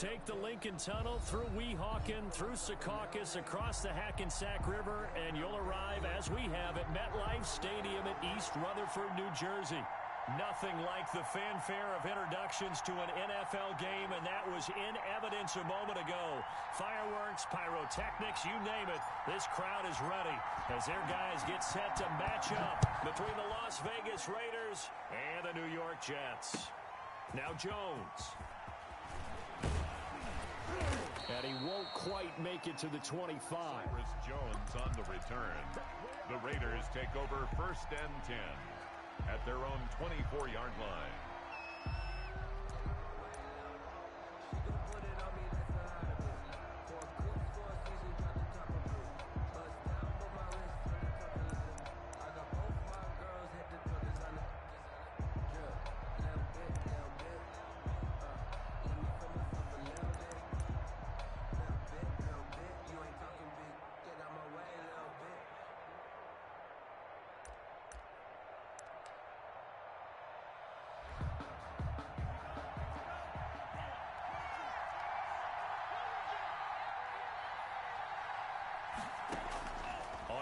take the Lincoln Tunnel through Weehawken, through Secaucus, across the Hackensack River, and you'll arrive, as we have, at MetLife Stadium at East Rutherford, New Jersey. Nothing like the fanfare of introductions to an NFL game, and that was in evidence a moment ago. Fireworks, pyrotechnics, you name it. This crowd is ready as their guys get set to match up between the Las Vegas Raiders and the New York Jets. Now Jones. And he won't quite make it to the 25. Cyrus Jones on the return. The Raiders take over 1st and 10. At their own 24-yard line.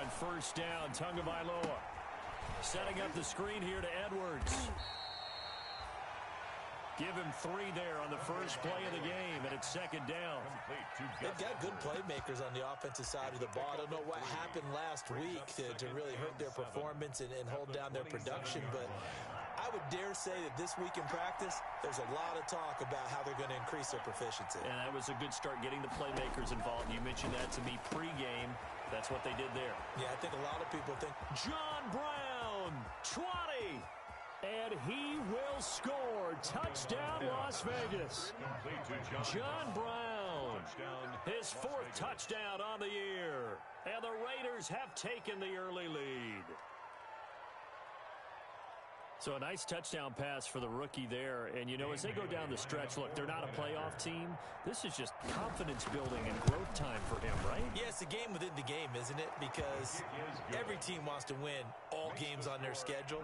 On 1st down, Tagovailoa setting up the screen here to Edwards. Give him 3 there on the first play of the game, and it's 2nd down. They've got good playmakers on the offensive side of the ball. I don't know what happened last week to really hurt their performance and hold down their production, but I would dare say that this week in practice, there's a lot of talk about how they're going to increase their proficiency. And that was a good start, getting the playmakers involved. You mentioned that to me pregame. That's what they did there. Yeah, I think a lot of people think. John Brown, 20. And he will score. Touchdown, Las Vegas. John Brown, his 4th touchdown on the year. And the Raiders have taken the early lead. So a nice touchdown pass for the rookie there. And, you know, as they go down the stretch, look, they're not a playoff team. This is just confidence building and growth time for him, right? Yeah, it's a game within the game, isn't it? Because every team wants to win all games on their schedule.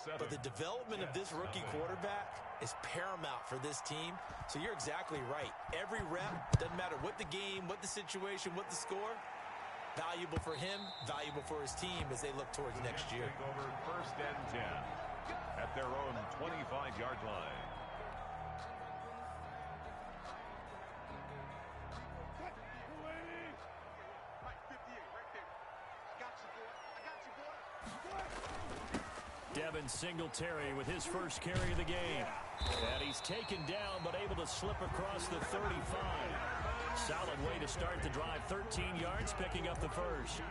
But the development of this rookie quarterback is paramount for this team. So you're exactly right. Every rep, doesn't matter what the game, what the situation, what the score, valuable for him, valuable for his team as they look towards next year. Over 1st and 10. At their own 25-yard line. Devin Singletary with his first carry of the game. And he's taken down but able to slip across the 35. Solid way to start the drive. 13 yards, picking up the first.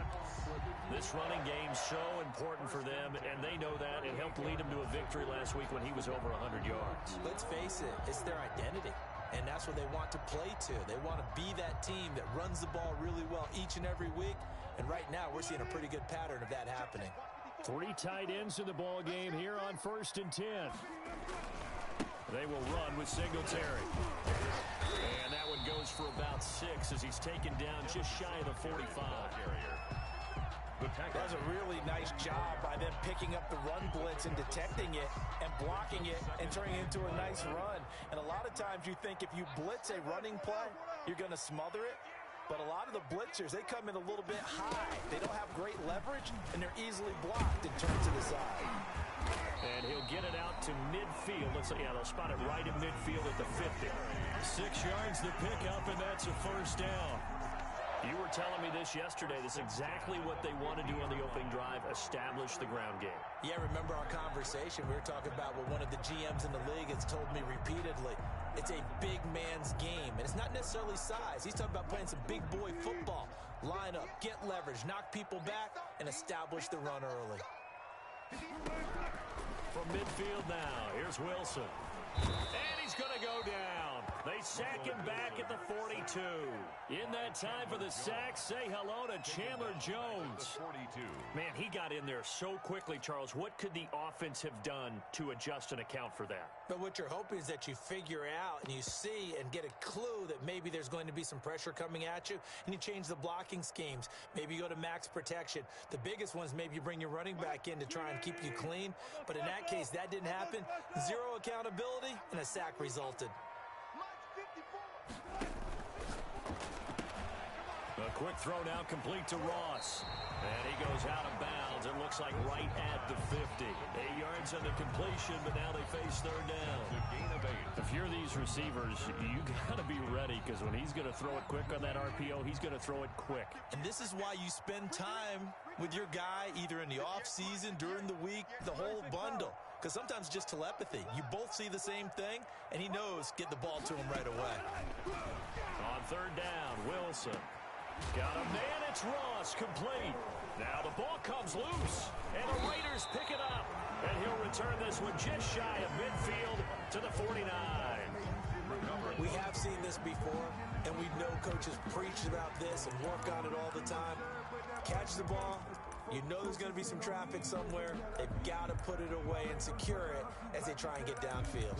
This running game's so important for them, and they know that. It helped lead them to a victory last week when he was over 100 yards. Let's face it, it's their identity, and that's what they want to play to. They want to be that team that runs the ball really well each and every week, and right now we're seeing a pretty good pattern of that happening. 3 tight ends in the ball game here on 1st and 10. They will run with Singletary. And that one goes for about 6 as he's taken down just shy of the 45. That was a really nice job by them picking up the run blitz and detecting it and blocking it and turning it into a nice run. And a lot of times you think if you blitz a running play, you're going to smother it. But a lot of the blitzers, they come in a little bit high. They don't have great leverage, and they're easily blocked and turned to the side. And he'll get it out to midfield. Yeah, they'll spot it right in midfield at the 50. 6 yards to pick up, and that's a 1st down. You were telling me this yesterday. This is exactly what they want to do on the opening drive, establish the ground game. Yeah, remember our conversation. We were talking about what one of the GMs in the league has told me repeatedly. It's a big man's game, and it's not necessarily size. He's talking about playing some big boy football. Line up, get leverage, knock people back, and establish the run early. From midfield now, here's Wilson. And he's going to go down. They sack him back at the 42. In that time for the sack, say hello to Chandler Jones. Man, he got in there so quickly, Charles. What could the offense have done to adjust and account for that? But what you're hoping is that you figure out and you see and get a clue that maybe there's going to be some pressure coming at you, and you change the blocking schemes. Maybe you go to max protection. The biggest one is maybe you bring your running back in to try and keep you clean. But in that case, that didn't happen. Zero accountability, and a sack resulted. Quick throw now complete to Ross. And he goes out of bounds. It looks like right at the 50. 8 yards on the completion, but now they face third down. The gain of 8. If you're these receivers, you got to be ready because when he's going to throw it quick on that RPO, he's going to throw it quick. And this is why you spend time with your guy either in the offseason, during the week, the whole bundle. Because sometimes just telepathy. You both see the same thing, and he knows get the ball to him right away. On third down, Wilson. Got a man, it's Ross, complete. Now the ball comes loose, and the Raiders pick it up. And he'll return this one just shy of midfield to the 49. We have seen this before, and we know coaches preach about this and work on it all the time. Catch the ball. You know there's going to be some traffic somewhere. They've got to put it away and secure it as they try and get downfield.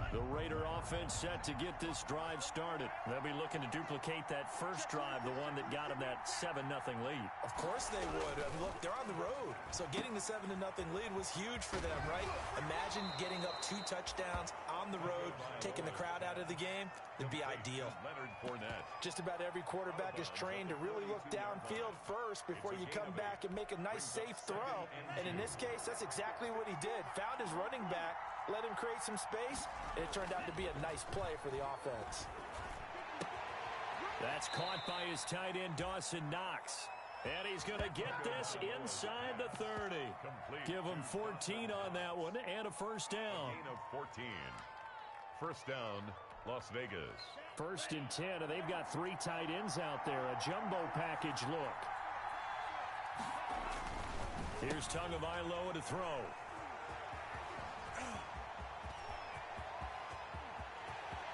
The Raider offense set to get this drive started. They'll be looking to duplicate that first drive, the one that got them that 7-0 lead. Of course they would. I mean, look, they're on the road. So getting the 7-0 lead was huge for them, right? Imagine getting up 2 touchdowns on the road, taking the crowd out of the game. It'd be ideal. Leonard Fournette. Just about every quarterback is trained to really look downfield first before you come back and make a nice, safe throw. And in this case, that's exactly what he did. Found his running back, let him create some space, and it turned out to be a nice play for the offense. That's caught by his tight end, Dawson Knox. And he's going to get this inside the 30. Give him 14 on that one and a first down. Gain of 14. First down, Las Vegas. 1st and 10, and they've got 3 tight ends out there. A jumbo package look. Here's Tagovailoa to throw.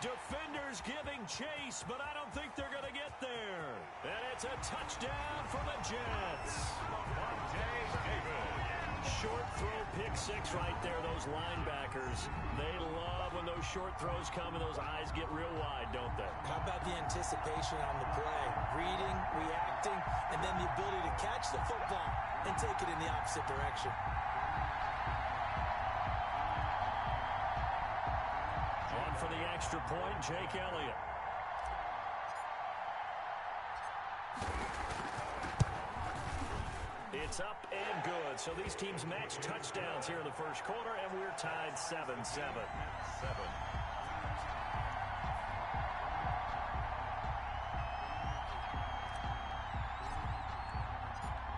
Defenders giving chase, but I don't think they're going to get there. And it's a touchdown for the Jets. Short throw, pick 6 right there. Those linebackers, they love when those short throws come and those eyes get real wide, don't they? How about the anticipation on the play? Reading, reacting, and then the ability to catch the football and take it in the opposite direction. On for the extra point, Jake Elliott. It's up and good. So these teams match touchdowns here in the first quarter, and we're tied 7-7.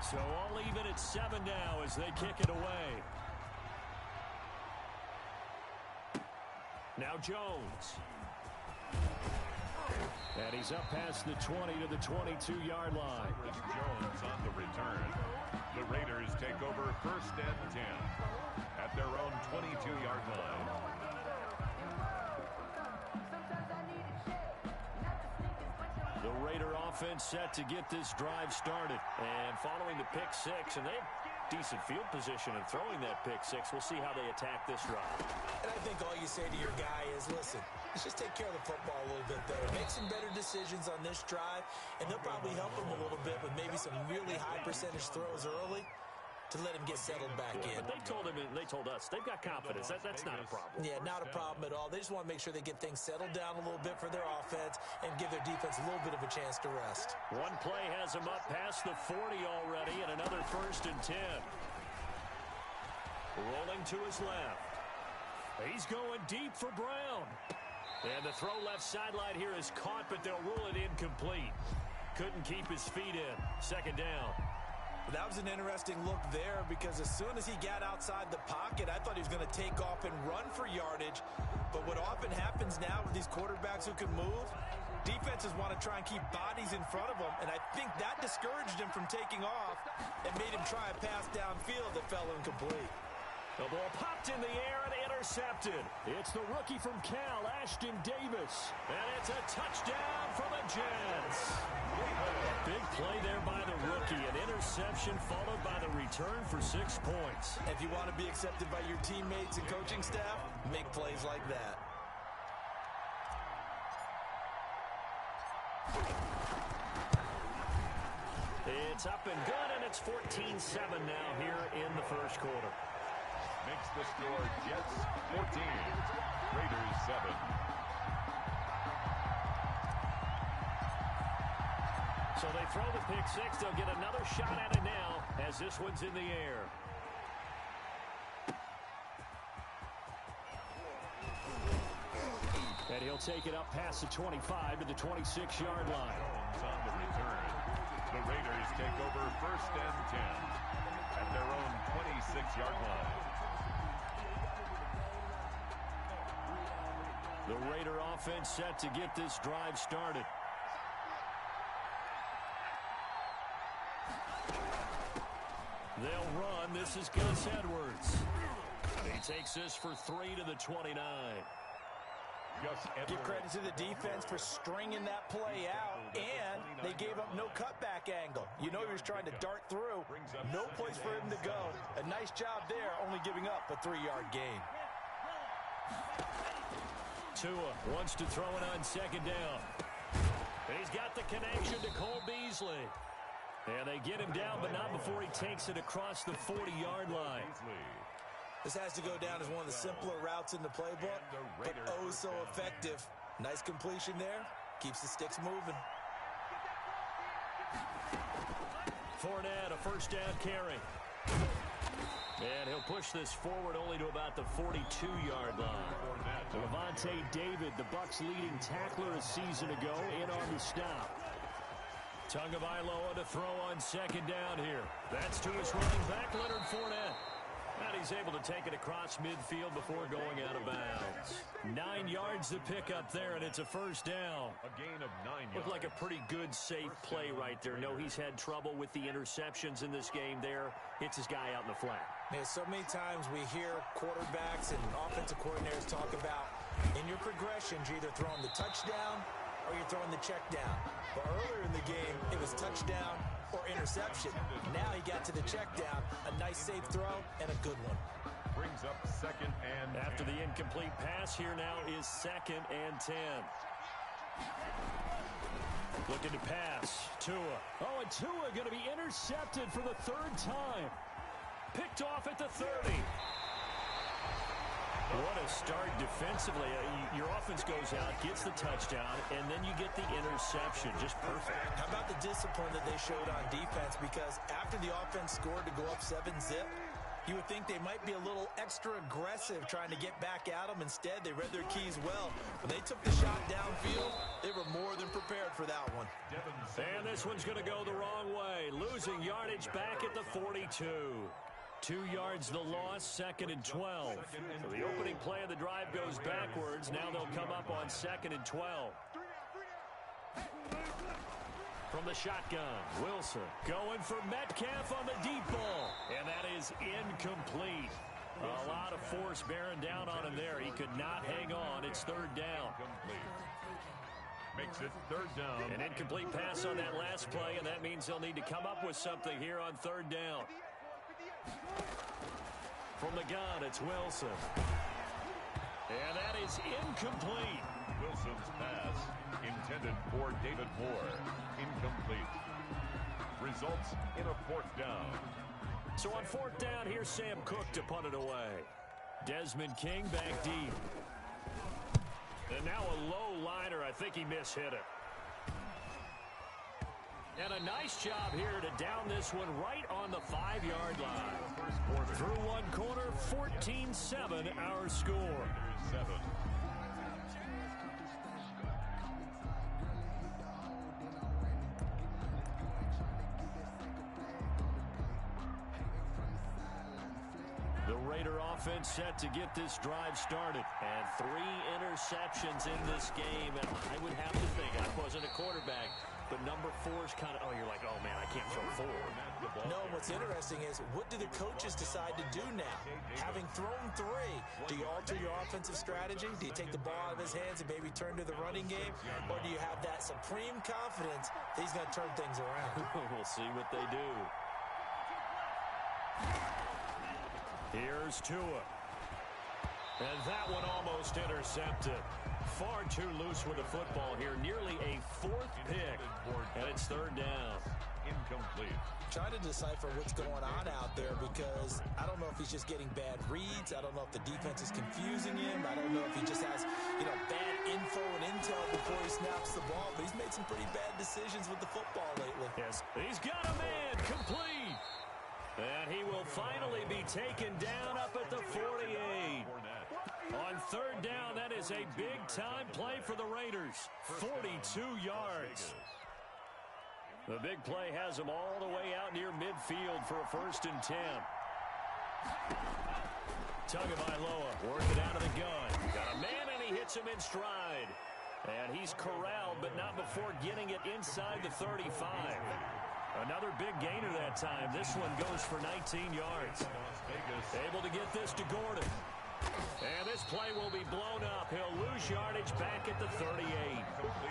So all even at 7 now as they kick it away. Now Jones. And he's up past the 20 to the 22-yard line. Jones on the return. The Raiders take over 1st and 10 at their own 22-yard line. The Raider offense set to get this drive started. And following the pick 6, and they have decent field position in throwing that pick 6. We'll see how they attack this drive. And I think all you say to your guy is, listen, let's just take care of the football a little bit better. Make some better decisions on this drive, and they'll probably help him a little bit with maybe some really high percentage throws early to let him get settled back in. But they told us they've got confidence. That's not a problem. Yeah, not a problem at all. They just want to make sure they get things settled down a little bit for their offense and give their defense a little bit of a chance to rest. One play has him up past the 40 already, and another 1st and 10. Rolling to his left. He's going deep for Brown. And the throw left sideline here is caught, but they'll rule it incomplete. Couldn't keep his feet in. 2nd down. That was an interesting look there because as soon as he got outside the pocket, I thought he was going to take off and run for yardage. But what often happens now with these quarterbacks who can move, defenses want to try and keep bodies in front of them, and I think that discouraged him from taking off and made him try a pass downfield that fell incomplete. The ball popped in the air and intercepted. It's the rookie from Cal, Ashton Davis. And it's a touchdown for the Jets. A big play there by the rookie. An interception followed by the return for 6 points. If you want to be accepted by your teammates and coaching staff, make plays like that. It's up and good, and it's 14-7 now here in the first quarter. Makes the score Jets 14, Raiders 7. So they throw the pick six. They'll get another shot at it now as this one's in the air. And he'll take it up past the 25 to the 26-yard line. On the return. The Raiders take over 1st and 10 at their own 26-yard line. The Raider offense set to get this drive started. They'll run. This is Gus Edwards. He takes this for 3 to the 29. Give credit to the defense for stringing that play out, and they gave up no cutback angle. You know he was trying to dart through. No place for him to go. A nice job there, only giving up a 3-yard gain. Tua wants to throw it on 2nd down. He's got the connection to Cole Beasley. And they get him down, but not before he takes it across the 40-yard line. This has to go down as one of the simpler routes in the playbook, but oh so effective. Nice completion there. Keeps the sticks moving. Fournette, a 1st down carry. And he'll push this forward only to about the 42-yard line. Levante David, the Bucs' leading tackler a season ago, in on the stop. Tagovailoa to throw on 2nd down here. That's to his running back, Leonard Fournette. And he's able to take it across midfield before going out of bounds. 9 yards to pick up there, and it's a 1st down. A gain of 9 yards. Looked like a pretty good, safe play right there. No, he's had trouble with the interceptions in this game there. Hits his guy out in the flat. Man, so many times we hear quarterbacks and offensive coordinators talk about in your progressions, you're either throwing the touchdown or you're throwing the check down. But earlier in the game, it was touchdown or interception. Now he got to the check down. A nice safe throw and a good one. Brings up 2nd and 10. After the incomplete pass, here now is 2nd and 10. Looking to pass. Tua. Oh, and Tua going to be intercepted for the 3rd time. Picked off at the 30. What a start defensively. Your offense goes out, gets the touchdown, and then you get the interception. Just perfect. How about the discipline that they showed on defense? Because after the offense scored to go up 7-zip, you would think they might be a little extra aggressive trying to get back at them. Instead, they read their keys well. When they took the shot downfield, they were more than prepared for that one. And this one's going to go the wrong way. Losing yardage back at the 42. 2 yards the loss, 2nd and 12. So the opening play of the drive goes backwards. Now they'll come up on 2nd and 12. From the shotgun, Wilson going for Metcalf on the deep ball. And that is incomplete. A lot of force bearing down on him there. He could not hang on. It's 3rd down. Makes it 3rd down. An incomplete pass on that last play, and that means they'll need to come up with something here on 3rd down. From the gun, it's Wilson. And that is incomplete. Wilson's pass intended for David Moore. Incomplete. Results in a 4th down. So on 4th down, here's Sam Cook to punt it away. Desmond King back deep. And now a low liner. I think he mishit it. And a nice job here to down this one right on the 5-yard line. Through one quarter, 14-7 our score. 7. The Raider offense set to get this drive started. And 3 interceptions in this game. And I would have to think, I wasn't a quarterback, but number 4's kind of, you're like, oh, man, I can't throw 4. No, what's interesting is, what do the coaches decide to do now? Having thrown 3, do you alter your offensive strategy? Do you take the ball out of his hands and maybe turn to the running game? Or do you have that supreme confidence that he's going to turn things around? We'll see what they do. Here's Tua. And that one almost intercepted. Far too loose with the football here. Nearly a 4th pick. And it's 3rd down. Incomplete. Trying to decipher what's going on out there, because I don't know if he's just getting bad reads. I don't know if the defense is confusing him. I don't know if he just has, bad info and intel before he snaps the ball, but he's made some pretty bad decisions with the football lately. Yes, he's got a man complete. And he will finally be taken down up at the 48. On third down, that is a big-time play for the Raiders. 42 yards. The big play has him all the way out near midfield for a 1st and 10. Tagovailoa working out of the gun. Got a man, and he hits him in stride. And he's corralled, but not before getting it inside the 35. Another big gainer that time. This one goes for 19 yards. Able to get this to Gordon. And this play will be blown up. He'll lose yardage back at the 38.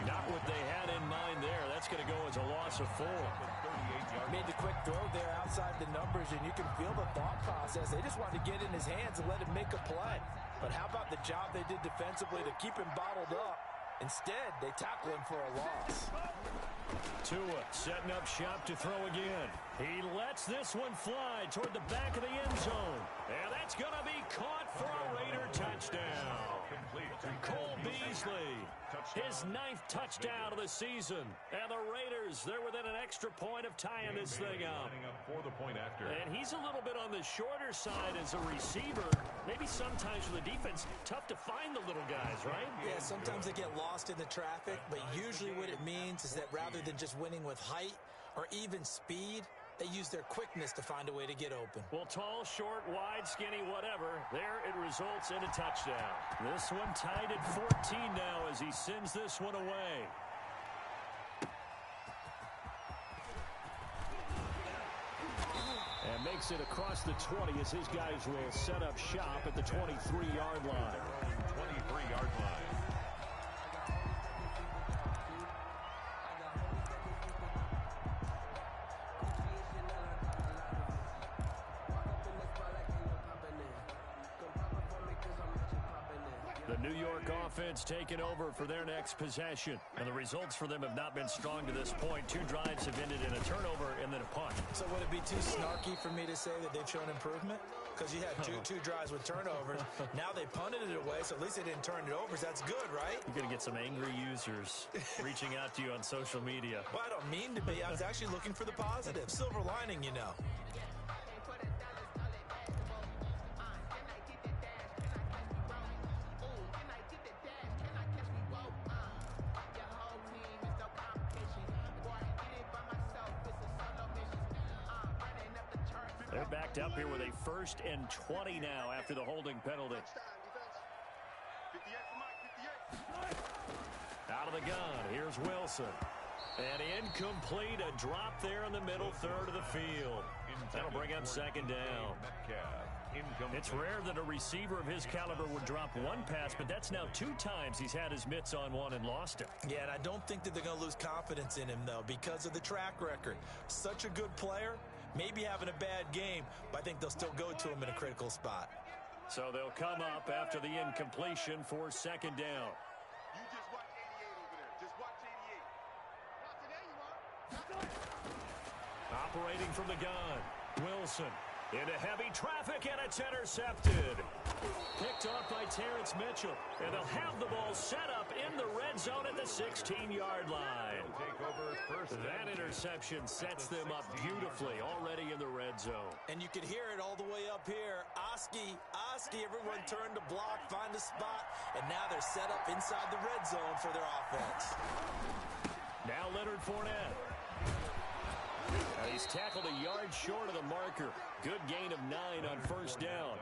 Not what they had in mind there. That's going to go as a loss of 4. Made the quick throw there outside the numbers, and you can feel the thought process. They just wanted to get in his hands and let him make a play. But how about the job they did defensively to keep him bottled up? Instead, they tackle him for a loss. Tua setting up shop to throw again. He lets this one fly toward the back of the end zone. And that's going to be caught for a Raider touchdown. Cole Beasley, his 9th touchdown of the season. And the Raiders, they're within an extra point of tying this thing up. And he's a little bit on the shorter side as a receiver. Maybe sometimes for the defense, tough to find the little guys, right? Yeah, sometimes they get lost in the traffic, but usually what it means is that rather than just winning with height or even speed, they use their quickness to find a way to get open. Well, tall, short, wide, skinny, whatever, there it results in a touchdown. This one tied at 14 now as he sends this one away. And makes it across the 20 as his guys will set up shop at the 23-yard line. 23-yard line. The New York offense taking over for their next possession. And the results for them have not been strong to this point. 2 drives have ended in a turnover and then a punt. So would it be too snarky for me to say that they've shown improvement? Because you had two drives with turnovers. Now they punted it away, so at least they didn't turn it over. So that's good, right? You're going to get some angry users reaching out to you on social media. Well, I don't mean to be. I was actually looking for the positive. Silver lining, you know. They're backed up here with a 1st and 20 now after the holding penalty. Out of the gun, here's Wilson. And incomplete, a drop there in the middle third of the field. That'll bring up 2nd down. It's rare that a receiver of his caliber would drop one pass, but that's now 2 times he's had his mitts on one and lost it. Yeah, and I don't think that they're going to lose confidence in him, though, because of the track record. Such a good player, maybe having a bad game, but I think they'll still go to him in a critical spot. So they'll come up after the incompletion for 2nd down. You just watch 88 over there. Just watch 88. There you are. Operating from the gun, Wilson. Into heavy traffic, and it's intercepted. Picked off by Terrence Mitchell. And they'll have the ball set up in the red zone at the 16-yard line. That interception sets them up beautifully already in the red zone. And you can hear it all the way up here. Oski, everyone turned to block, find a spot, and now they're set up inside the red zone for their offense. Now Leonard Fournette. He's tackled a yard short of the marker. Good gain of 9 on 1st down.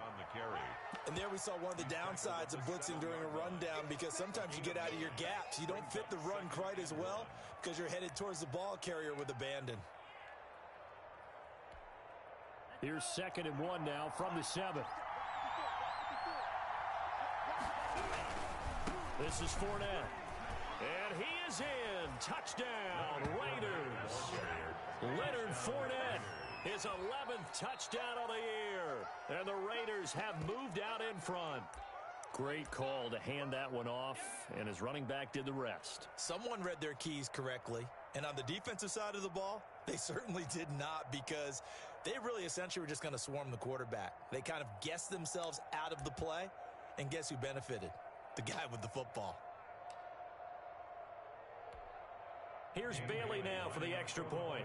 And there we saw one of the downsides of blitzing during a rundown, because sometimes you get out of your gaps. You don't fit the run quite as well because you're headed towards the ball carrier with abandon. Here's 2nd and 1 now from the 7. This is Fournette. And he is in. Touchdown, Raiders. Leonard Fournette, his 11th touchdown of the year. And the Raiders have moved out in front. Great call to hand that one off, and his running back did the rest. Someone read their keys correctly, and on the defensive side of the ball, they certainly did not, because they really essentially were just going to swarm the quarterback. They kind of guessed themselves out of the play, and guess who benefited? The guy with the football. Here's Bailey now for the extra point.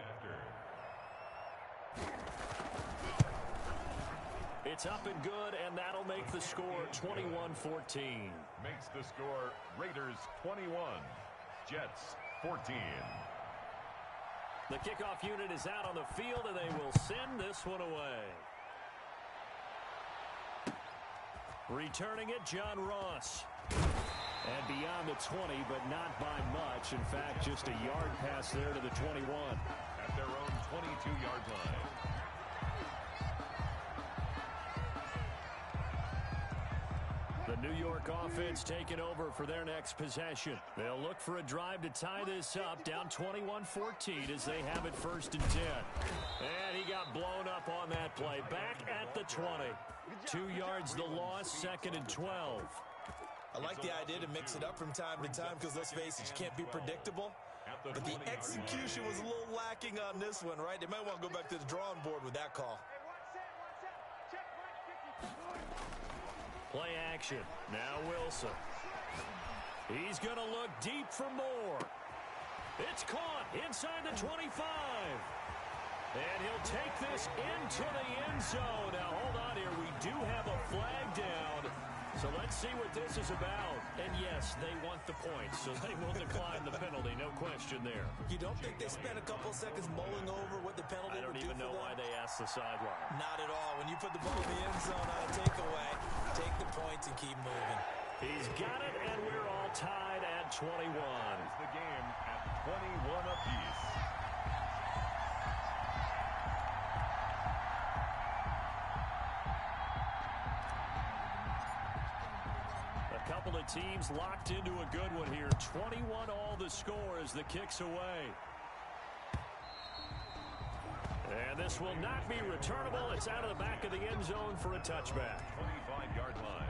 It's up and good, and that'll make the score 21-14. Makes the score Raiders 21, Jets 14. The kickoff unit is out on the field, and they will send this one away. Returning it, John Ross. And beyond the 20, but not by much. In fact, just a yard pass there to the 21. At their own 22-yard line. The New York offense taking over for their next possession. They'll look for a drive to tie this up, down 21-14 as they have it 1st and 10. And he got blown up on that play. Back at the 20. 2 yards the loss, 2nd and 12. I like the idea to mix it up from time to time because, let's face it, you can't be predictable. But the execution was a little lacking on this one, right? They might want to go back to the drawing board with that call. Play action. Now Wilson. He's going to look deep for more. It's caught inside the 25. And he'll take this into the end zone. Now, hold on here. We do have a flag down. So let's see what this is about. And yes, they want the points, so they will decline the penalty. No question there. You don't think they spent a couple seconds mulling over what the penalty would do for them? I don't even know why they asked the sideline. Not at all. When you put the ball in the end zone on a takeaway, take the points and keep moving. He's got it, and we're all tied at 21. It's the game at 21 apiece. A couple of teams locked into a good one here. 21 all the score as the kick's away. And this will not be returnable. It's out of the back of the end zone for a touchback. 25-yard line.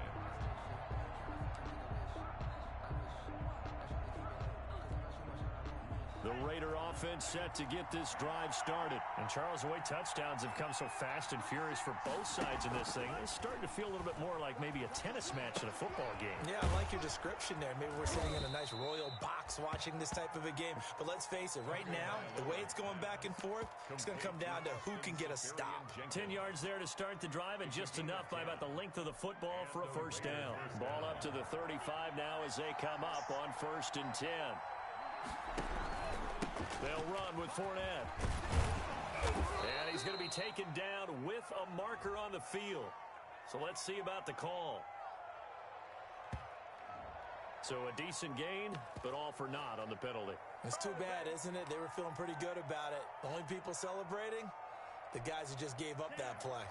The Raider offense set to get this drive started. And Charles, the way touchdowns have come so fast and furious for both sides in this thing, it's starting to feel a little bit more like maybe a tennis match in a football game. Yeah, I like your description there. Maybe we're sitting in a nice royal box watching this type of a game. But let's face it, right now, the way it's going back and forth, it's going to come down to who can get a stop. 10 yards there to start the drive, and just enough by about the length of the football for a first down. Ball up to the 35 now as they come up on 1st and 10. They'll run with Fournette. And he's going to be taken down with a marker on the field. So let's see about the call. So a decent gain, but all for naught on the penalty. It's too bad, isn't it? They were feeling pretty good about it. The only people celebrating, the guys who just gave up that play.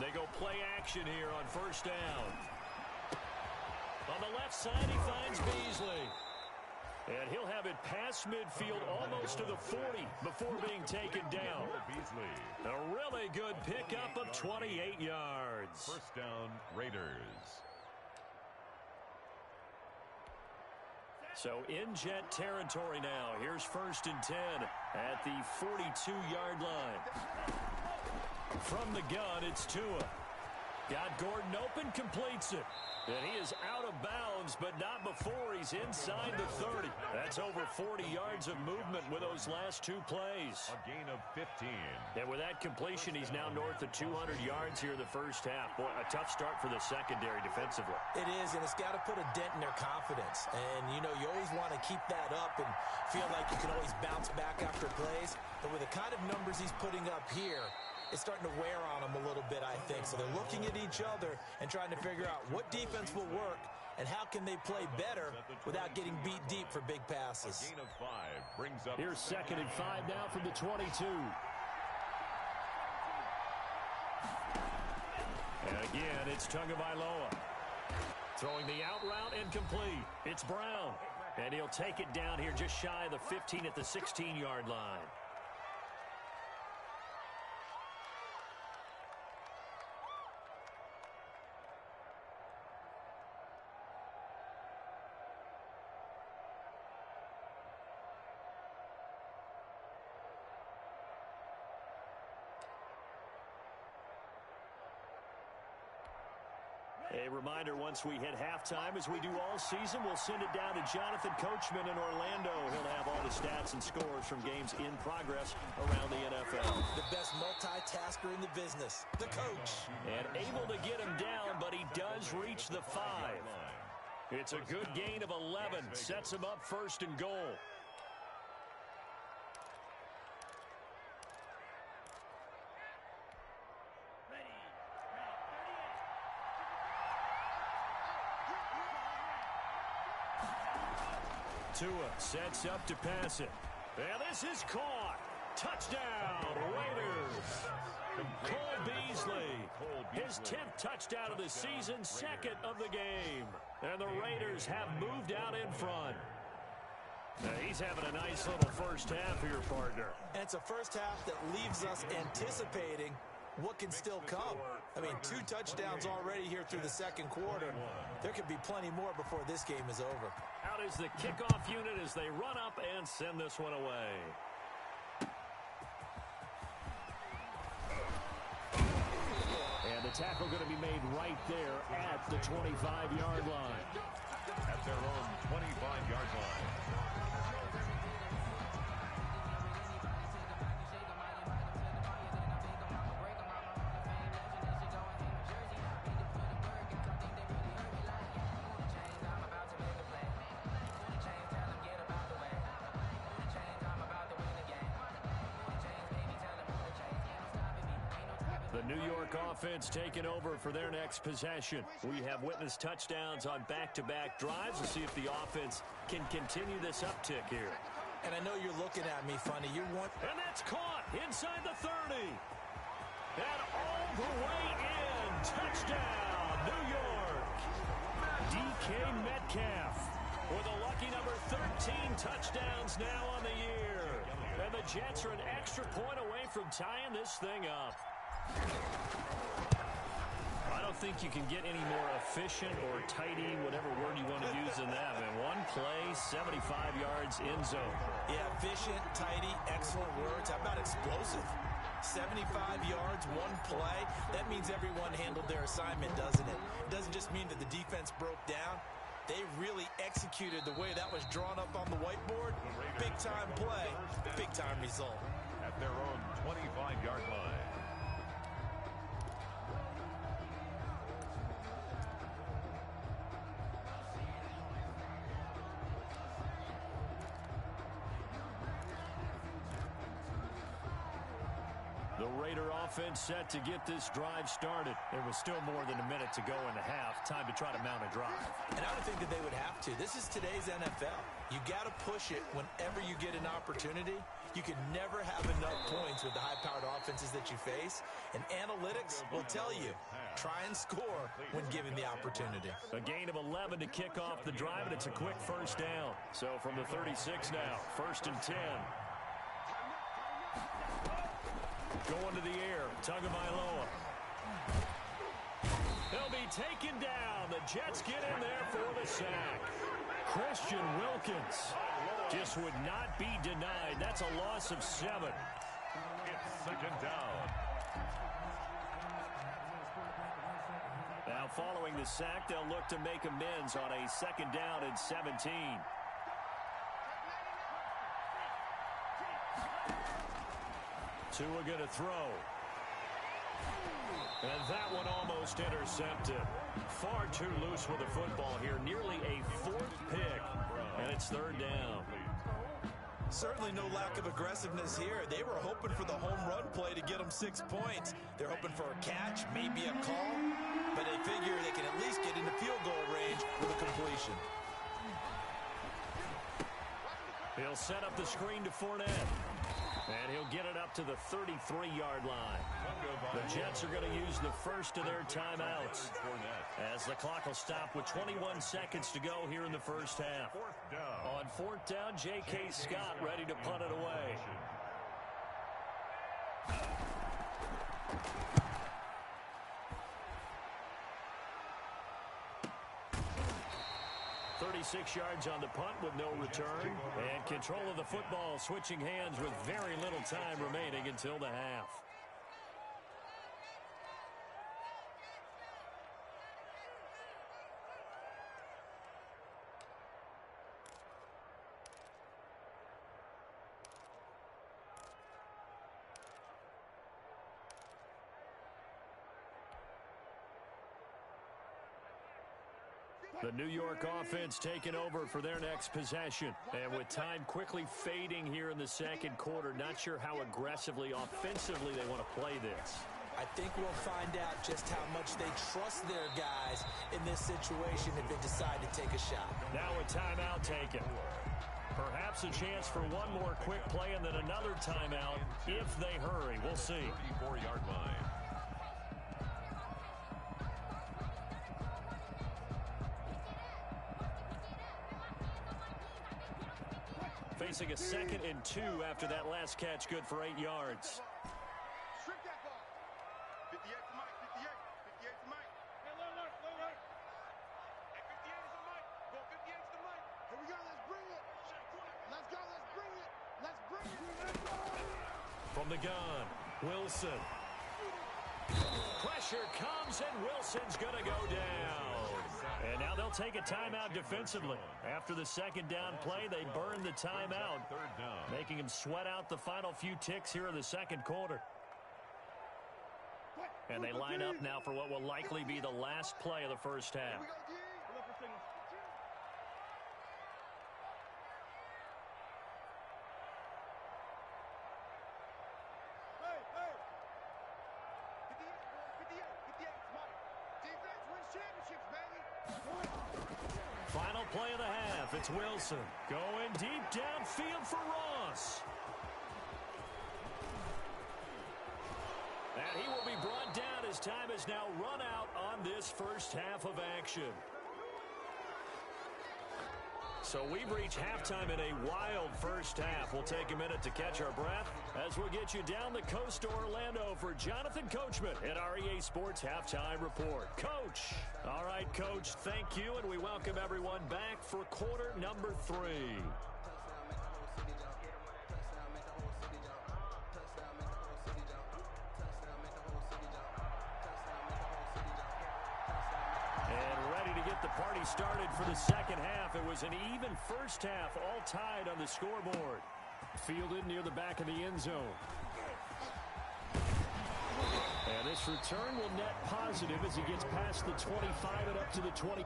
They go play action here on 1st down. On the left side, he finds Beasley. And he'll have it past midfield almost to the 40 before being taken down. A really good pickup of 28 yards. 1st down, Raiders. So in Jet territory now. Here's 1st and 10 at the 42-yard line. From the gun, it's Tua. Got Gordon open, completes it. And he is out of bounds, but not before he's inside the 30. That's over 40 yards of movement with those last 2 plays. A gain of 15. And with that completion, he's now north of 200 yards here in the first half. Boy, a tough start for the secondary defensively. It is, and it's got to put a dent in their confidence. And, you know, you always want to keep that up and feel like you can always bounce back after plays. But with the kind of numbers he's putting up here, it's starting to wear on them a little bit, I think. So they're looking at each other and trying to figure out what defense will work and how can they play better without getting beat deep for big passes. A gain of 5 brings up. Here's 2nd and 5 now from the 22. And again, it's Tagovailoa. Throwing the out route incomplete. It's Brown. And he'll take it down here just shy of the 15 at the 16-yard line. A reminder, once we hit halftime, as we do all season, we'll send it down to Jonathan Coachman in Orlando. He'll have all the stats and scores from games in progress around the NFL. The best multitasker in the business, the coach. And able to get him down, but he does reach the 5. It's a good gain of 11. Sets him up first and goal. Tua sets up to pass it. And this is caught. Touchdown, Raiders. Cole Beasley, his 10th touchdown of the season, second of the game. And the Raiders have moved out in front. Now he's having a nice little first half here, partner. And it's a first half that leaves us anticipating what can still come. I mean, 2 touchdowns already here through the second quarter. There could be plenty more before this game is over. Out is the kickoff unit as they run up and send this one away. And the tackle going to be made right there at the 25-yard line. At their own 25-yard line. The New York offense taking over for their next possession. We have witnessed touchdowns on back-to-back drives. We'll see if the offense can continue this uptick here. And I know you're looking at me funny. And that's caught inside the 30. And all the way in. Touchdown, New York. DK Metcalf with a lucky number 13 touchdowns now on the year. And the Jets are an extra point away from tying this thing up. I don't think you can get any more efficient or tidy, whatever word you want to use in that. And one play, 75 yards in zone. Yeah, efficient, tidy, excellent words. How about explosive? 75 yards, one play. That means everyone handled their assignment, doesn't it? It doesn't just mean that the defense broke down. They really executed the way that was drawn up on the whiteboard. Big-time play, big-time result. At their own 25-yard line. The Raider offense set to get this drive started. There was still more than a minute to go in the half. Time to try to mount a drive. And I would think that they would have to. This is today's NFL. You got to push it whenever you get an opportunity. You can never have enough points with the high-powered offenses that you face. And analytics will tell you, try and score when given the opportunity. A gain of 11 to kick off the drive, and it's a quick first down. So from the 36 now, 1st and 10. Going to the air, Tagovailoa. He'll be taken down. The Jets get in there for the sack. Christian Wilkins just would not be denied. That's a loss of 7. It's 2nd down. Now following the sack, they'll look to make amends on a 2nd down and 17. Tua going to throw. And that one almost intercepted. Far too loose with the football here. Nearly a 4th pick. And it's 3rd down. Certainly no lack of aggressiveness here. They were hoping for the home run play to get them 6 points. They're hoping for a catch, maybe a call. But they figure they can at least get into field goal range with a completion. He'll set up the screen to Fournette. And he'll get it up to the 33-yard line. The Jets are going to use the first of their timeouts as the clock will stop with 21 seconds to go here in the first half. On 4th down, J.K. Scott ready to punt it away. 36 yards on the punt with no return. And control of the football switching hands with very little time remaining until the half. The New York offense taking over for their next possession. And with time quickly fading here in the second quarter, not sure how aggressively, offensively they want to play this. I think we'll find out just how much they trust their guys in this situation if they decide to take a shot. Now a timeout taken. Perhaps a chance for one more quick play and then another timeout if they hurry. We'll see. 34-yard line. Facing a 2nd and 2 after that last catch, good for 8 yards. Strip that ball. 58 to Mike. 58. 58 to Mike. Hey, look. Hey, 58 is the Mike. Go 58 to the Mike. Here we go. Let's bring it. Let's go. Let's bring it. Let's bring it. Let's go. From the gun, Wilson. Pressure comes, and Wilson's going to go down. And now they'll take a timeout defensively. After the second down play, they burn the timeout, making them sweat out the final few ticks here in the second quarter. And they line up now for what will likely be the last play of the first half. Final play of the half. It's Wilson going deep downfield for Ross. And he will be brought down as time has now run out on this first half of action. So we've reached halftime in a wild first half. We'll take a minute to catch our breath as we'll get you down the coast to Orlando for Jonathan Coachman at our EA Sports Halftime Report. Coach. All right, Coach, thank you, and we welcome everyone back for quarter number 3. The party started for the second half. It was an even first half, all tied on the scoreboard. Fielded near the back of the end zone. And this return will net positive as he gets past the 25 and up to the 20.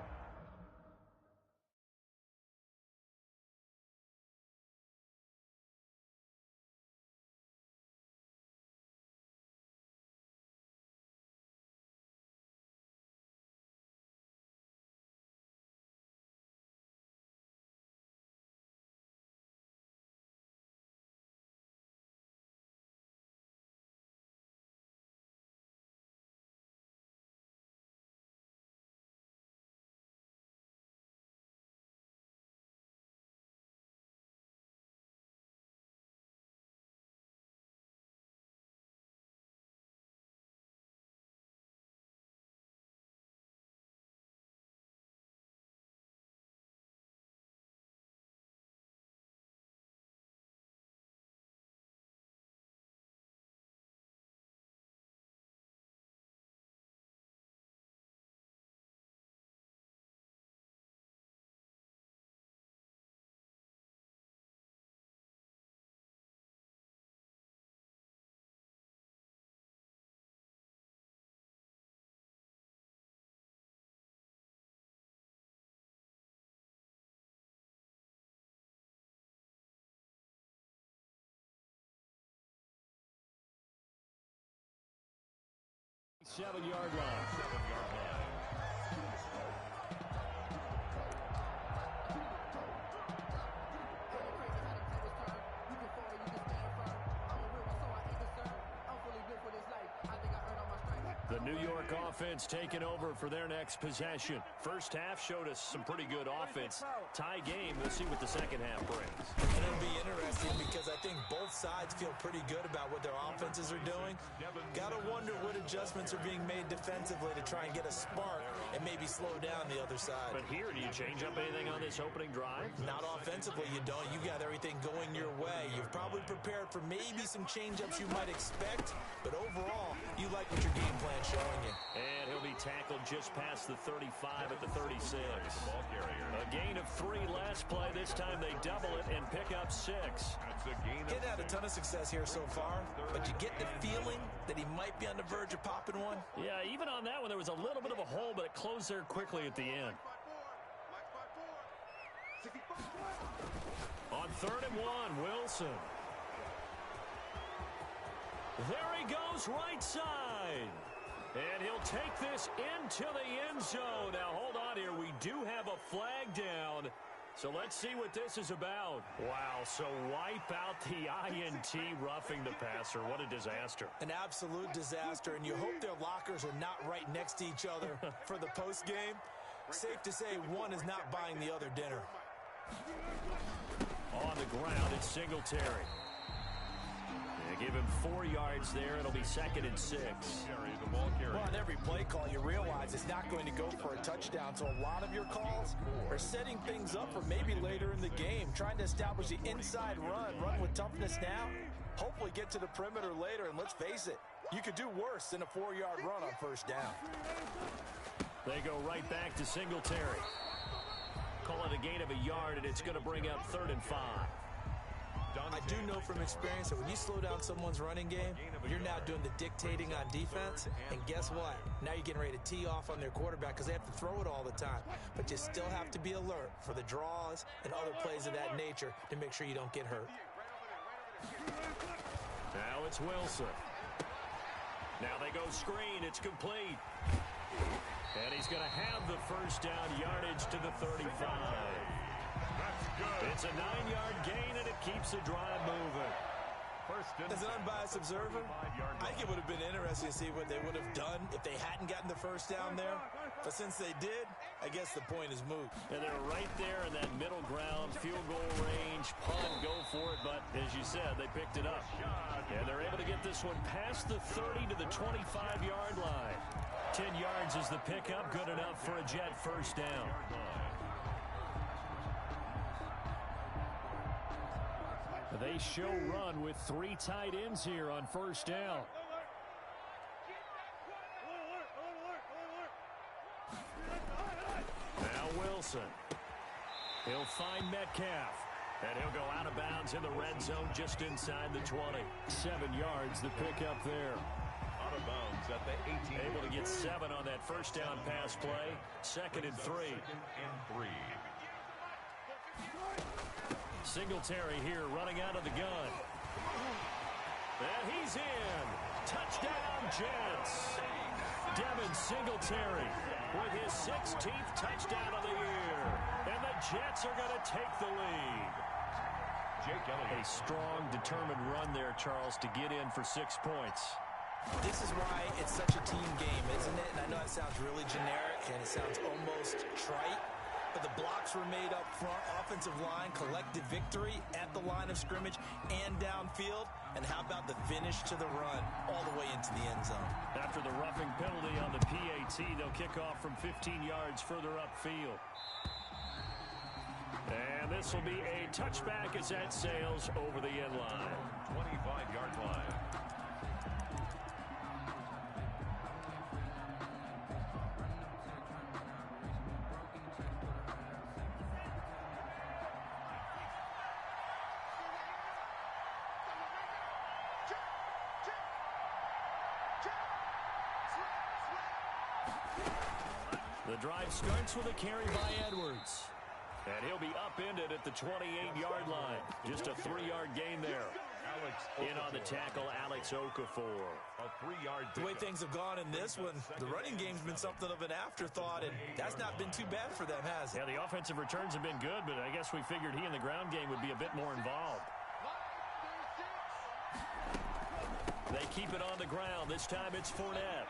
Seven-yard line. The New York offense taking over for their next possession. First half showed us some pretty good offense. Tie game, we'll see what the second half brings. And it'll be interesting because I think both sides feel pretty good about what their offenses are doing. Got to wonder what adjustments are being made defensively to try and get a spark and maybe slow down the other side. But here, do you change up anything on this opening drive? Not offensively, you don't. You got everything going your way. You've probably prepared for maybe some change-ups you might expect, but overall, you like what your game plan's showing you. And he'll be tackled just past the 35 at the 36. A gain of 3 last play. This time they double it and pick up 6. Getting had a ton of success here so far, but you get the feeling that he might be on the verge of popping one. Yeah, even on that one, there was a little bit of a hole, but it closed there quickly at the end. On 3rd and 1, Wilson. There he goes, right side. And he'll take this into the end zone. Now, hold on here. We do have a flag down. So let's see what this is about. Wow, so wipe out the INT, roughing the passer. What a disaster. An absolute disaster, and you hope their lockers are not right next to each other for the postgame. Safe to say one is not buying the other dinner. On the ground, it's Singletary. They give him 4 yards there. It'll be 2nd and 6. Well, on every play call, you realize it's not going to go for a touchdown. So a lot of your calls are setting things up for maybe later in the game, trying to establish the inside run with toughness now, hopefully get to the perimeter later. And let's face it, you could do worse than a 4-yard run on 1st down. They go right back to Singletary. Call it a gain of a yard, and it's going to bring up 3rd and 5. I do know from experience that when you slow down someone's running game, you're now doing the dictating on defense. And guess what? Now you're getting ready to tee off on their quarterback because they have to throw it all the time. But you still have to be alert for the draws and other plays of that nature to make sure you don't get hurt. Now it's Wilson. Now they go screen. It's complete. And he's going to have the 1st down, yardage to the 35. It's a 9-yard gain, and it keeps the drive moving. As an unbiased observer, I think it would have been interesting to see what they would have done if they hadn't gotten the 1st down there. But since they did, I guess the point is moot. And they're right there in that middle ground, field goal range, punt, go for it. But as you said, they picked it up. And they're able to get this one past the 30 to the 25-yard line. 10 yards is the pickup, good enough for a Jet 1st down. They show run with 3 tight ends here on 1st down. Now Wilson. He'll find Metcalf. And he'll go out of bounds in the red zone just inside the 20. 7 yards, the pickup there. Out of bounds at the 18. Able to get 7 on that 1st down pass play. 2nd and 3. Singletary here running out of the gun. And he's in. Touchdown, Jets. Devin Singletary with his 16th touchdown of the year. And the Jets are going to take the lead. Jake Elliott. A strong, determined run there, Charles, to get in for 6 points. This is why it's such a team game, isn't it? And I know it sounds really generic and it sounds almost trite. But the blocks were made up front, offensive line, collective victory at the line of scrimmage and downfield. And how about the finish to the run all the way into the end zone? After the roughing penalty on the PAT, they'll kick off from 15 yards further upfield. And this will be a touchback as that sails over the end line. 25-yard line. The drive starts with a carry by Edwards. And he'll be upended at the 28-yard line. Just a 3-yard gain there. In on the tackle, Alex Okafor. A 3-yard. The way things have gone in this one, the running game's been something of an afterthought, and that's not been too bad for them, has it? Yeah, the offensive returns have been good, but I guess we figured he in the ground game would be a bit more involved. They keep it on the ground. This time it's Fournette.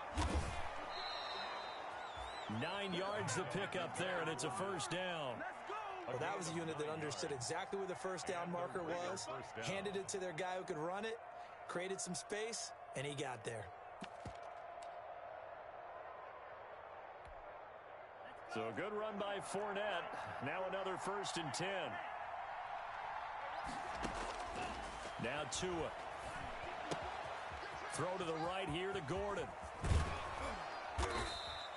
9 yards the pickup there, and it's a 1st down. Well, that was a unit that understood exactly where the 1st down marker was, handed it to their guy who could run it, created some space, and he got there. So a good run by Fournette. Now another 1st and 10. Now Tua. Throw to the right here to Gordon.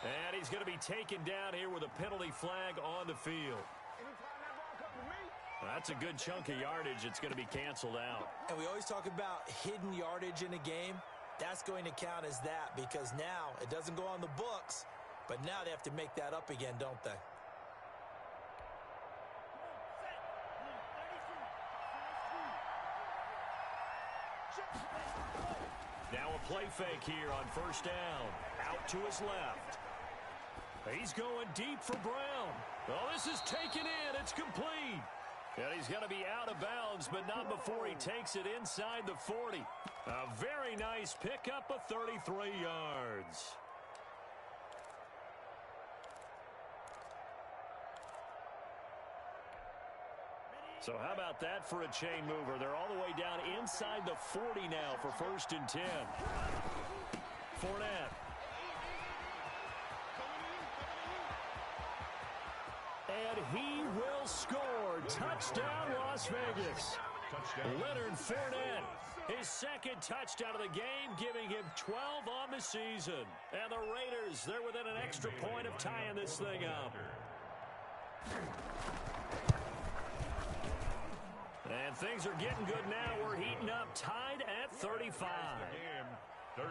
And he's going to be taken down here with a penalty flag on the field. That's a good chunk of yardage. It's going to be canceled out. And we always talk about hidden yardage in a game. That's going to count as that because now it doesn't go on the books, but now they have to make that up again, don't they? Now a play fake here on first down. Out to his left. He's going deep for Brown. Oh, this is taken in. It's complete. And he's going to be out of bounds, but not before he takes it inside the 40. A very nice pickup of 33 yards. So how about that for a chain mover? They're all the way down inside the 40 now for first and 10. Fournette. And he will score. Touchdown, Las Vegas. Leonard Fournette, his second touchdown of the game, giving him 12 on the season. And the Raiders, they're within an extra point of tying this thing up. And things are getting good now. We're heating up, tied at 35. 35-35.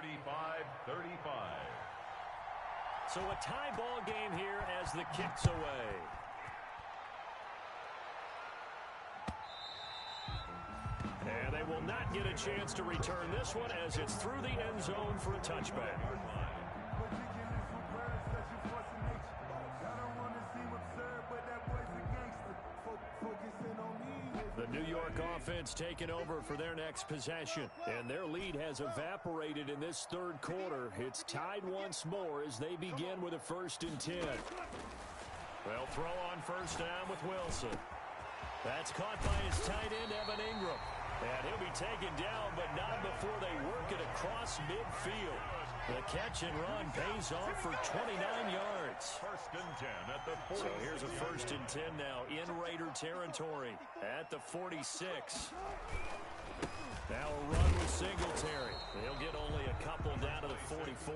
So a tie ball game here as the kick's away. And they will not get a chance to return this one as it's through the end zone for a touchback. The New York offense taking over for their next possession. And their lead has evaporated in this third quarter. It's tied once more as they begin with a first and 10. They'll throw on first down with Wilson. That's caught by his tight end, Evan Ingram. And he'll be taken down, but not before they work it across midfield. The catch and run pays off for 29 yards. First and 10 at the 40. So here's a first and 10 now in Raider territory at the 46. Now a run with Singletary. He'll get only a couple down to the 44.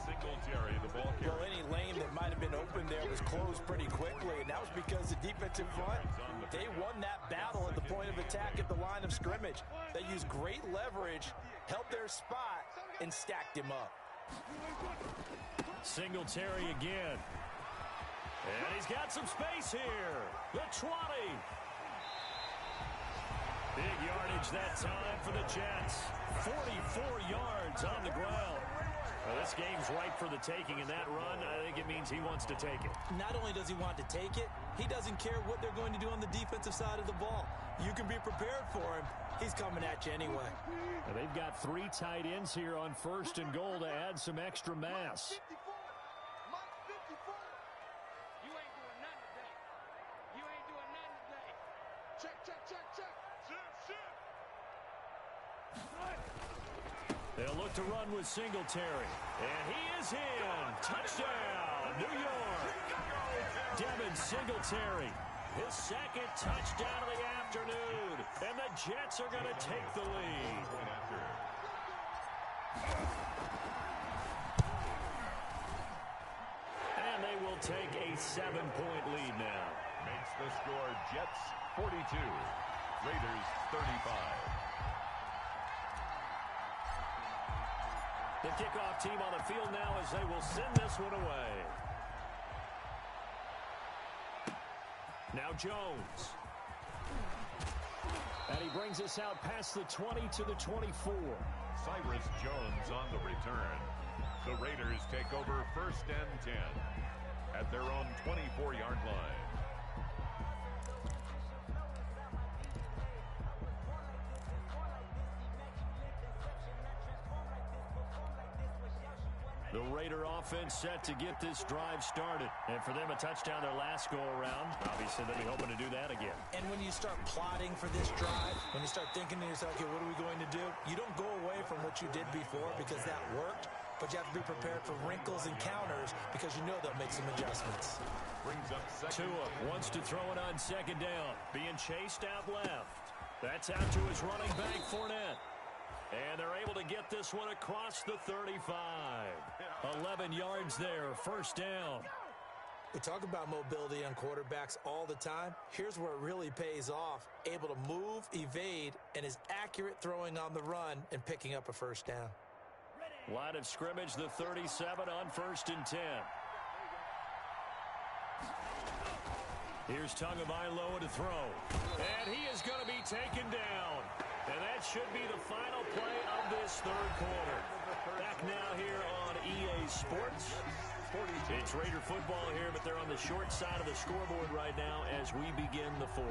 Singletary, the ball carrier. Well, any lane that might have been open there was closed pretty quickly, and that was because the defensive front, they won that battle at the point of attack at the line of scrimmage. They used great leverage, held their spot, and stacked him up. Singletary again. And he's got some space here. The 20. Big yardage that time for the Jets. 44 yards on the ground. Well, this game's ripe for the taking, and that run, I think it means he wants to take it. Not only does he want to take it, he doesn't care what they're going to do on the defensive side of the ball. You can be prepared for him. He's coming at you anyway. And they've got 3 tight ends here on first and goal to add some extra mass. You ain't doing nothing today. You ain't doing nothing today. Check, check, check, check. They'll look to run with Singletary. And he is in. Touchdown, New York. Devin Singletary, his second touchdown of the afternoon. And the Jets are going to take the lead. And they will take a 7-point lead now. Makes the score Jets 42, Raiders 35. The kickoff team on the field now as they will send this one away. Now Jones. And he brings us out past the 20 to the 24. Cyrus Jones on the return. The Raiders take over first and 10 at their own 24-yard line. The Raider offense set to get this drive started. And for them, a touchdown their last go-around. Obviously, they'll be hoping to do that again. And when you start plotting for this drive, when you start thinking to yourself, okay, what are we going to do? You don't go away from what you did before because that worked, but you have to be prepared for wrinkles and counters because you know they'll make some adjustments. Brings up second. Tua wants to throw it on second down. Being chased out left. That's out to his running back, Fournette. And they're able to get this one across the 35. 11 yards there, first down. We talk about mobility on quarterbacks all the time. Here's where it really pays off. Able to move, evade, and is accurate throwing on the run and picking up a first down. Line of scrimmage, the 37 on first and 10. Here's Tagovailoa to throw. And he is going to be taken down. And that should be the final play of this third quarter. Back now here on EA Sports. It's Raider football here, but they're on the short side of the scoreboard right now as we begin the fourth.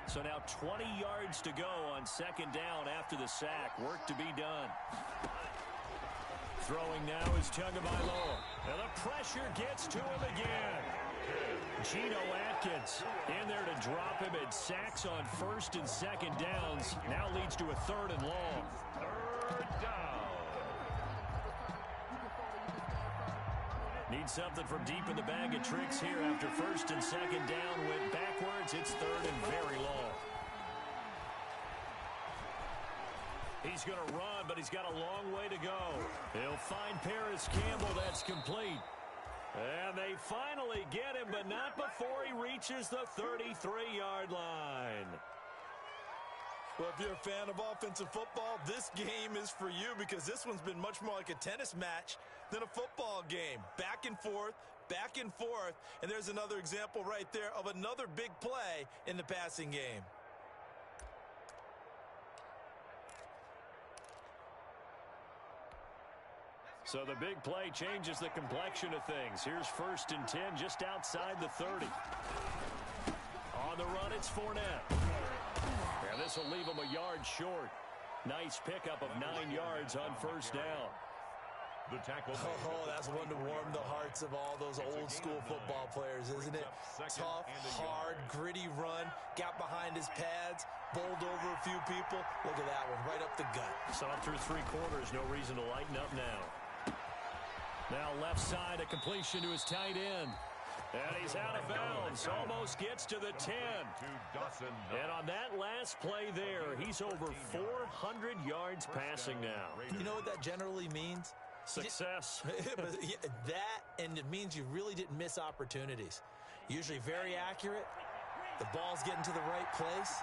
So now 20 yards to go on second down after the sack. Work to be done. Throwing now is Tagovailoa. And the pressure gets to him again. Geno Atkins in there to drop him at sacks on first and second downs. Now leads to a third and long. Third down. Need something from deep in the bag of tricks here after first and second down went backwards. It's third and very long. He's going to run, but he's got a long way to go. He'll find Paris Campbell. That's complete. And they finally get him, but not before he reaches the 33-yard line. Well, if you're a fan of offensive football, this game is for you because this one's been much more like a tennis match than a football game. Back and forth, and there's another example right there of another big play in the passing game. So the big play changes the complexion of things. Here's first and 10 just outside the 30. On the run, it's Fournette. And this will leave him a yard short. Nice pickup of 9 yards on first down. The tackle. Oh, that's one to warm the hearts of all those old school football players, isn't it? Tough, hard, gritty run. Got behind his pads, bowled over a few people. Look at that one, right up the gut. Saw it through three quarters. No reason to lighten up now. Now left side, a completion to his tight end. And he's out of bounds. Almost gets to the 10. And on that last play there, he's over 400 yards passing now. You know what that generally means? Success. That, and it means you really didn't miss opportunities. Usually very accurate. The ball's getting to the right place.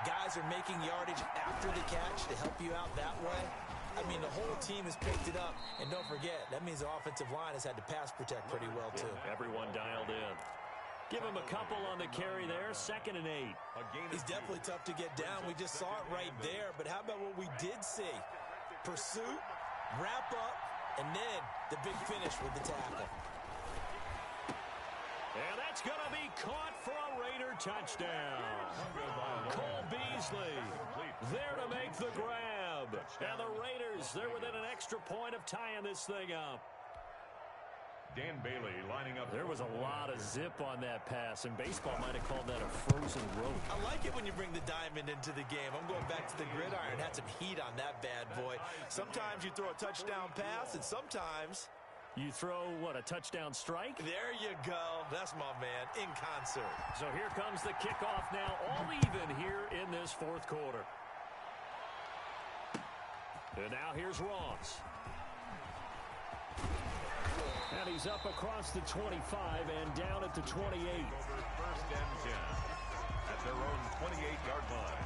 Guys are making yardage after the catch to help you out that way. I mean, the whole team has picked it up. And don't forget, that means the offensive line has had to pass protect pretty well, too. Everyone dialed in. Give him a couple on the carry there, 2nd and 8. He's definitely tough to get down. We just saw it right there. But how about what we did see? Pursuit, wrap up, and then the big finish with the tackle. And that's going to be caught for a Raider touchdown. Cole Beasley there to make the grab. And the Raiders, they're within an extra point of tying this thing up. Dan Bailey lining up. There was a lot of zip on that pass, and baseball might have called that a frozen rope. I like it when you bring the diamond into the game. I'm going back to the gridiron. Had some heat on that bad boy. Sometimes you throw a touchdown pass, and sometimes you throw, what, a touchdown strike? There you go. That's my man, in concert. So here comes the kickoff now, all even here in this fourth quarter. And now here's Ross. And he's up across the 25 and down at the 28. Over 1st and 10 at their own 28-yard line.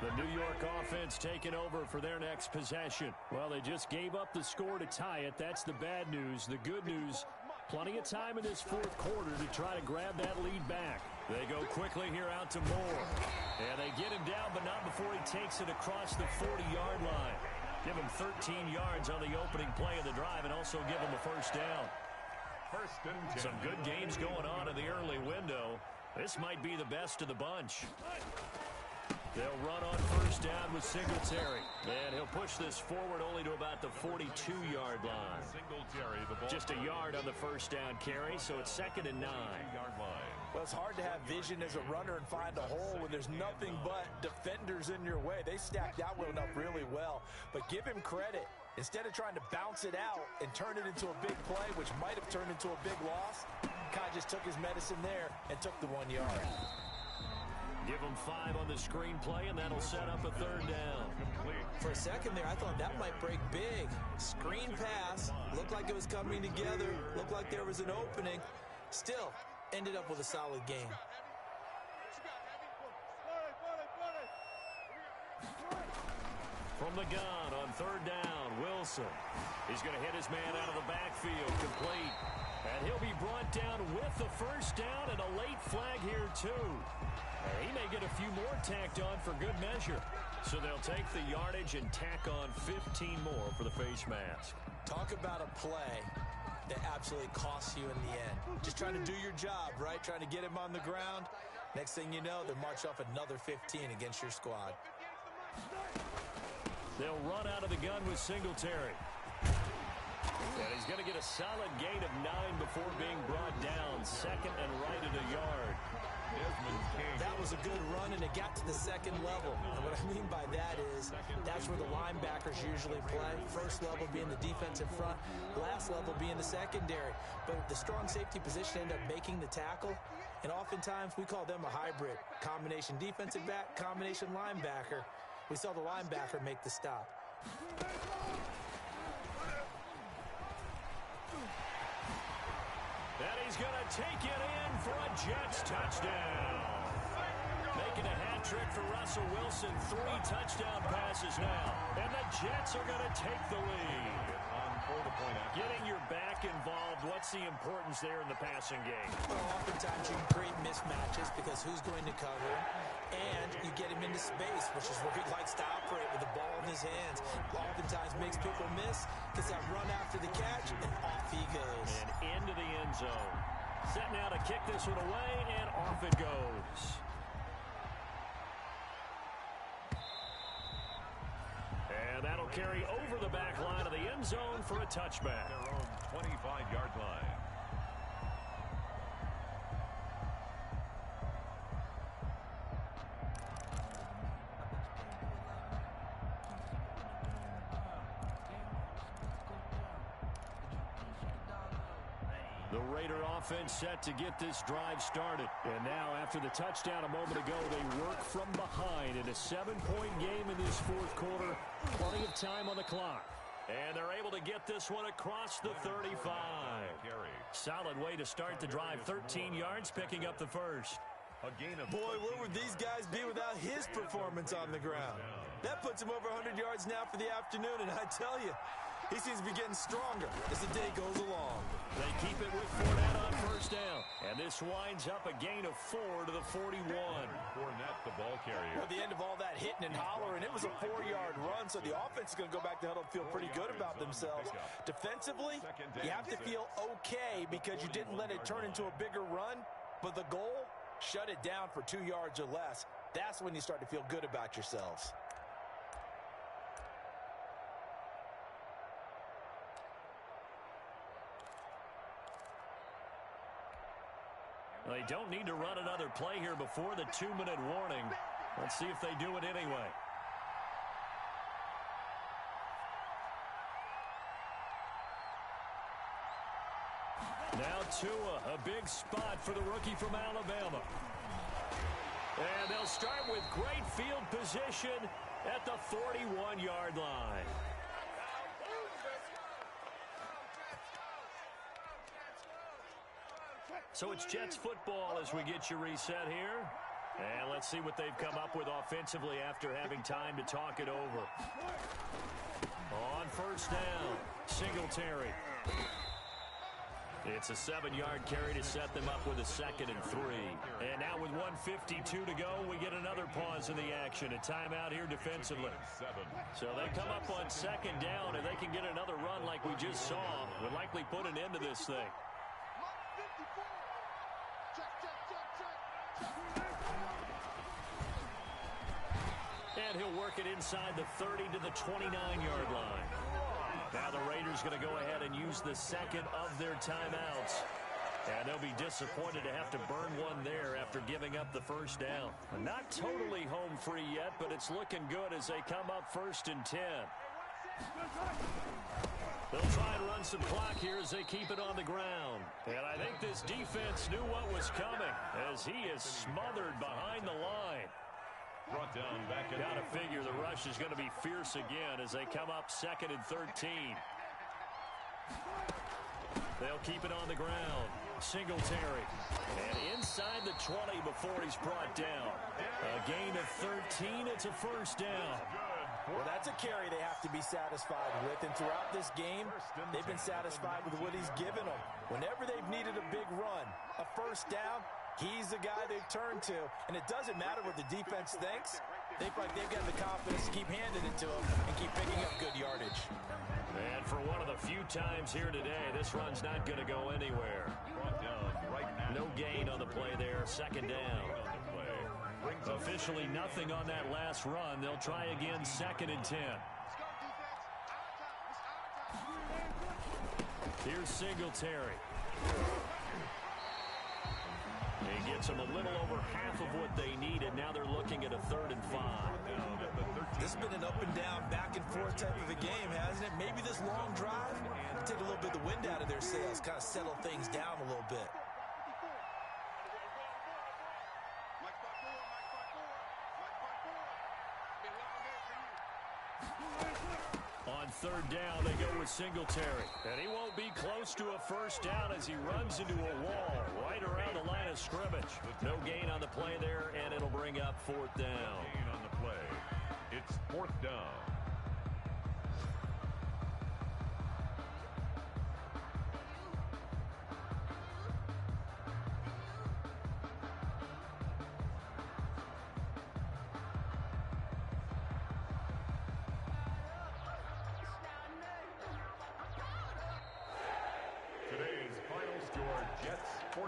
The New York offense taking over for their next possession. Well, they just gave up the score to tie it. That's the bad news. The good news, plenty of time in this fourth quarter to try to grab that lead back. They go quickly here out to Moore. And they get him down, but not before he takes it across the 40-yard line. Give him 13 yards on the opening play of the drive and also give him a first down. 1st and 10. Some good games going on in the early window. This might be the best of the bunch. They'll run on first down with Singletary. And he'll push this forward only to about the 42-yard line. Singletary, the ball. Just a yard on the first down carry, so it's 2nd and 9. Well, it's hard to have vision as a runner and find a hole when there's nothing but defenders in your way. They stacked that one up really well. But give him credit. Instead of trying to bounce it out and turn it into a big play, which might have turned into a big loss, Kai just took his medicine there and took the 1 yard. Give them 5 on the screenplay, and that'll set up a 3rd down. For a second there, I thought that might break big. Screen pass. Looked like it was coming together. Looked like there was an opening. Still, ended up with a solid game. From the gun on 3rd down, Wilson. He's going to hit his man out of the backfield, complete. And he'll be brought down with the 1st down and a late flag here, too. And he may get a few more tacked on for good measure. So they'll take the yardage and tack on 15 more for the face mask. Talk about a play that absolutely costs you in the end. Just trying to do your job, right? Trying to get him on the ground. Next thing you know, they'll march off another 15 against your squad. They'll run out of the gun with Singletary. And he's going to get a solid gain of 9 before being brought down. 2nd and right at a yard. That was a good run, and it got to the 2nd level. And what I mean by that is that's where the linebackers usually play. 1st level being the defensive front, last level being the secondary. But the strong safety position ended up making the tackle, and oftentimes we call them a hybrid. Combination defensive back, combination linebacker. We saw the linebacker make the stop. And he's going to take it in for a Jets touchdown. Making a hat trick for Russell Wilson. 3 touchdown passes now. And the Jets are going to take the lead. Getting your back involved, what's the importance there in the passing game? Well, oftentimes you can create mismatches because who's going to cover him, and you get him into space, which is where he likes to operate with the ball in his hands. Oftentimes makes people miss, gets that run after the catch, and off he goes. And into the end zone. Set now to kick this one away, and off it goes. And that'll carry over the back line of the end zone for a touchback. Their own 25-yard line. The Raider offense set to get this drive started. And now, after the touchdown a moment ago, they work from behind in a 7-point game in this 4th quarter. Plenty of time on the clock. And they're able to get this one across the 35. Solid way to start the drive. 13 yards, picking up the 1st. Boy, where would these guys be without his performance on the ground? That puts him over 100 yards now for the afternoon, and I tell you, he seems to be getting stronger as the day goes along. They keep it with Fournette on 1st down. And this winds up a gain of 4 to the 41. Fournette, the ball carrier. At the end of all that hitting and hollering, it was a 4-yard run, so the offense is going to go back to huddle and feel pretty good about themselves. Defensively, you have to feel okay because you didn't let it turn into a bigger run, but the goal, shut it down for 2 yards or less. That's when you start to feel good about yourselves. They don't need to run another play here before the 2-minute warning. Let's see if they do it anyway. Now Tua, a big spot for the rookie from Alabama. And they'll start with great field position at the 41-yard line. So it's Jets football as we get you reset here. And let's see what they've come up with offensively after having time to talk it over. On 1st down, Singletary. It's a 7-yard carry to set them up with a 2nd and 3. And now with 1:52 to go, we get another pause in the action. A timeout here defensively. So they come up on 2nd down, and they can get another run like we just saw. Would likely put an end to this thing. And he'll work it inside the 30 to the 29-yard line. Now the Raiders going to go ahead and use the 2nd of their timeouts. And they'll be disappointed to have to burn one there after giving up the 1st down. Not totally home free yet, but it's looking good as they come up 1st and 10. They'll try and run burn some clock here as they keep it on the ground. And I think this defense knew what was coming as he is smothered behind the line. Brought down back at Got to figure the rush is going to be fierce again as they come up 2nd and 13. They'll keep it on the ground. Singletary. And inside the 20 before he's brought down. A gain of 13. It's a first down. Well, that's a carry they have to be satisfied with. And throughout this game, they've been satisfied with what he's given them. Whenever they've needed a big run, a first down, he's the guy they've turned to. And it doesn't matter what the defense thinks. They feel like they've got the confidence to keep handing it to him and keep picking up good yardage. And for one of the few times here today, this run's not going to go anywhere. No gain on the play there. 2nd down. Officially nothing on that last run. They'll try again 2nd and 10. Here's Singletary. He gets them a little over half of what they needed. Now they're looking at a 3rd and 5. This has been an up and down, back and forth type of a game, hasn't it? Maybe this long drive take a little bit of the wind out of their sails, kind of settle things down a little bit. On 3rd down, they go with Singletary. And he won't be close to a first down as he runs into a wall right around the line of scrimmage. No gain on the play there, and it'll bring up 4th down. No gain on the play. It's 4th down.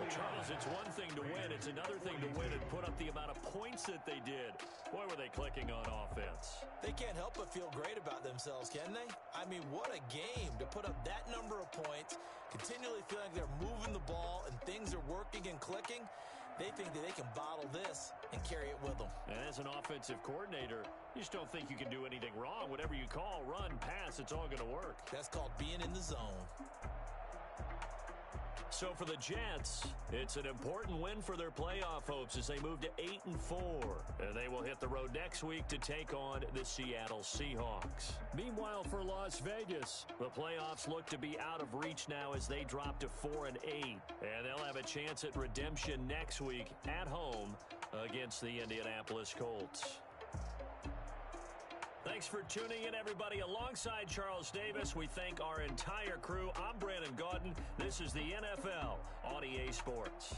Charles, it's one thing to win. It's another thing to win and put up the amount of points that they did. Boy, were they clicking on offense. They can't help but feel great about themselves, can they? I mean, what a game to put up that number of points, continually feeling like they're moving the ball and things are working and clicking. They think that they can bottle this and carry it with them. And as an offensive coordinator, you just don't think you can do anything wrong. Whatever you call, run, pass, it's all going to work. That's called being in the zone. So for the Jets, it's an important win for their playoff hopes as they move to 8-4. And they will hit the road next week to take on the Seattle Seahawks. Meanwhile, for Las Vegas, the playoffs look to be out of reach now as they drop to 4-8. And they'll have a chance at redemption next week at home against the Indianapolis Colts. Thanks for tuning in, everybody. Alongside Charles Davis, we thank our entire crew. I'm Brandon Gaudin. This is the NFL on EA Sports.